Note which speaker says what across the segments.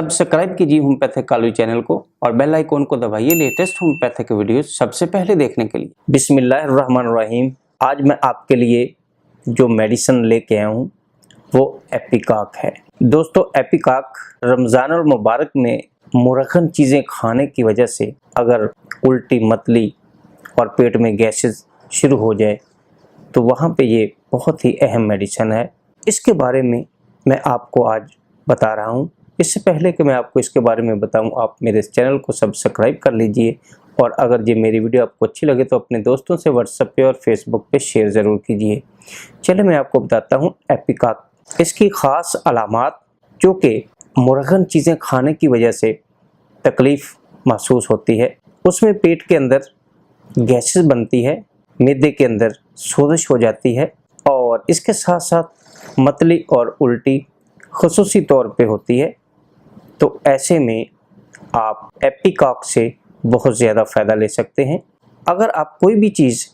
Speaker 1: Subscribe कीजिए homeopathic Kalu channel को और बेल आइकॉन को दबाइए लेटेस्ट होम्योपैथिक वीडियोस सबसे पहले देखने के लिए। बिस्मिल्लाहिर्रहमानिर्रहीम। आज मैं आपके लिए जो मेडिसिन लेके आया हूँ वो एपिकाक है। दोस्तों, एपिकाक रमज़ान और मुबारक में मुरखन चीज़ें खाने की वजह से अगर उल्टी, मतली और पेट में गैसेस शुरू हो जाए तो वहाँ पे ये बहुत ही अहम मेडिसिन है। इसके बारे में मैं आपको आज बता रहा हूँ। इससे पहले कि मैं आपको इसके बारे में बताऊँ, आप मेरे इस चैनल को सब्सक्राइब कर लीजिए और अगर ये मेरी वीडियो आपको अच्छी लगे तो अपने दोस्तों से व्हाट्सएप पे और फेसबुक पे शेयर ज़रूर कीजिए। चलिए मैं आपको बताता हूँ एपिकाक। इसकी ख़ास अलामात जो कि मुरखन चीज़ें खाने की वजह से तकलीफ़ महसूस होती है, उसमें पेट के अंदर गैसेस बनती है, मैदे के अंदर सोजिश हो जाती है और इसके साथ साथ मतली और उल्टी ख़ुसूसी तौर पे होती है। तो ऐसे में आप एपिकाक से बहुत ज़्यादा फ़ायदा ले सकते हैं। अगर आप कोई भी चीज़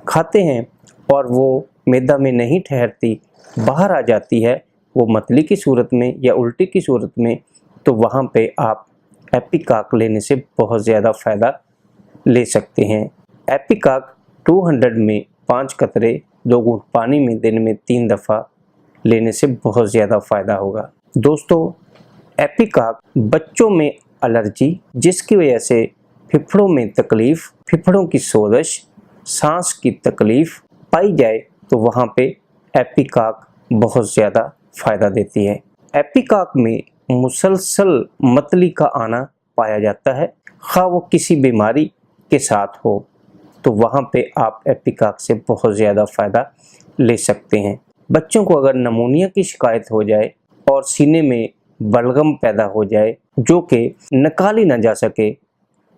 Speaker 1: खाते हैं और वो मैदा में नहीं ठहरती, बाहर आ जाती है, वो मतली की सूरत में या उल्टी की सूरत में, तो वहाँ पे आप एपिकाक लेने से बहुत ज़्यादा फ़ायदा ले सकते हैं। एपिकाक 200 में 5 कतरे 2 घूंट पानी में दिन में 3 दफ़ा लेने से बहुत ज़्यादा फ़ायदा होगा। दोस्तों, एपिकाक बच्चों में एलर्जी, जिसकी वजह से फेफड़ों में तकलीफ़, फेफड़ों की सोजिश, सांस की तकलीफ़ पाई जाए तो वहाँ पे एपिकाक बहुत ज़्यादा फ़ायदा देती है। एपिकाक में मुसलसल मतली का आना पाया जाता है, खा वो किसी बीमारी के साथ हो, तो वहाँ पे आप एपिकाक से बहुत ज़्यादा फ़ायदा ले सकते हैं। बच्चों को अगर नमूनिया की शिकायत हो जाए और सीने में बलगम पैदा हो जाए जो कि निकाली ना जा सके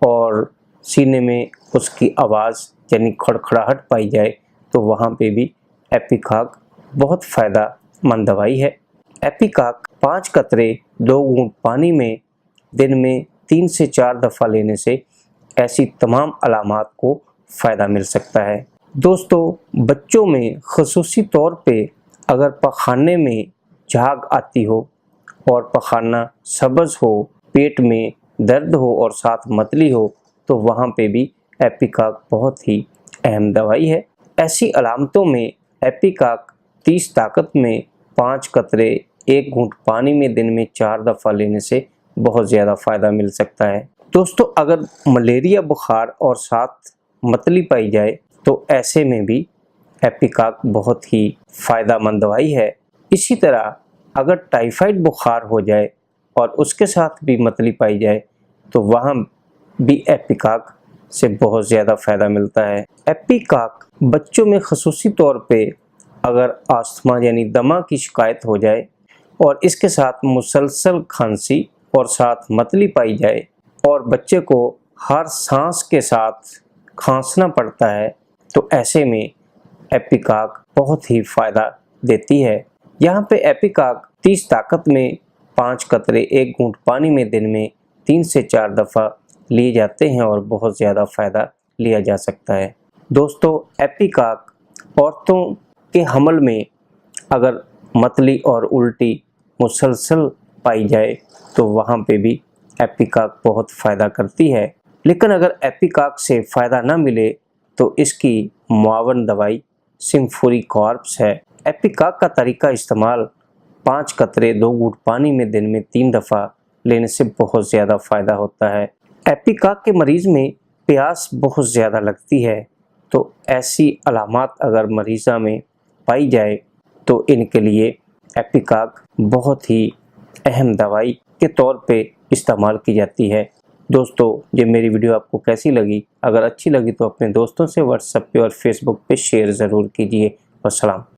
Speaker 1: और सीने में उसकी आवाज़ यानी खड़खड़ाहट पाई जाए, तो वहाँ पे भी एपिकाक बहुत फ़ायदामंद दवाई है। एपिकाक 5 कतरे 2 घूंट पानी में दिन में 3 से 4 दफ़ा लेने से ऐसी तमाम अलामात को फ़ायदा मिल सकता है। दोस्तों, बच्चों में ख़ुसूसी तौर पे अगर पखाने में झाग आती हो और पखाना सब्ज़ हो, पेट में दर्द हो और साथ मतली हो, तो वहाँ पे भी एपिकाक बहुत ही अहम दवाई है। ऐसी अलामतों में एपिकाक 30 ताकत में 5 कतरे 1 घूंट पानी में दिन में 4 दफ़ा लेने से बहुत ज़्यादा फ़ायदा मिल सकता है। दोस्तों, अगर मलेरिया बुखार और साथ मतली पाई जाए तो ऐसे में भी एपिकाक बहुत ही फ़ायदामंद दवाई है। इसी तरह अगर टाइफाइड बुखार हो जाए और उसके साथ भी मतली पाई जाए तो वहाँ भी एपिकाक से बहुत ज़्यादा फ़ायदा मिलता है। एपिकाक बच्चों में ख़ुसूसी तौर पे अगर आस्थमा यानी दमा की शिकायत हो जाए और इसके साथ मुसलसल खांसी और साथ मतली पाई जाए और बच्चे को हर सांस के साथ खांसना पड़ता है, तो ऐसे में एपिकाक बहुत ही फ़ायदा देती है। यहाँ पे एपिकाक 30 ताकत में 5 कतरे 1 घूंट पानी में दिन में 3 से 4 दफ़ा लिए जाते हैं और बहुत ज़्यादा फ़ायदा लिया जा सकता है। दोस्तों, एपिकाक औरतों के हमल में अगर मतली और उल्टी मुसलसल पाई जाए तो वहाँ पे भी एपिकाक बहुत फ़ायदा करती है। लेकिन अगर एपिकाक से फ़ायदा ना मिले तो इसकी मुआवन दवाई सिम्फोरी कॉर्प्स है। एपिकाक का तरीका इस्तेमाल 5 कतरे 2 घूंट पानी में दिन में 3 दफ़ा लेने से बहुत ज़्यादा फ़ायदा होता है। एपिकाक के मरीज़ में प्यास बहुत ज़्यादा लगती है, तो ऐसी अलामात अगर मरीज़ा में पाई जाए तो इनके लिए एपिकाक बहुत ही अहम दवाई के तौर पे इस्तेमाल की जाती है। दोस्तों, ये मेरी वीडियो आपको कैसी लगी? अगर अच्छी लगी तो अपने दोस्तों से व्हाट्सएप पे और फेसबुक पे शेयर ज़रूर कीजिए। वस्सलाम।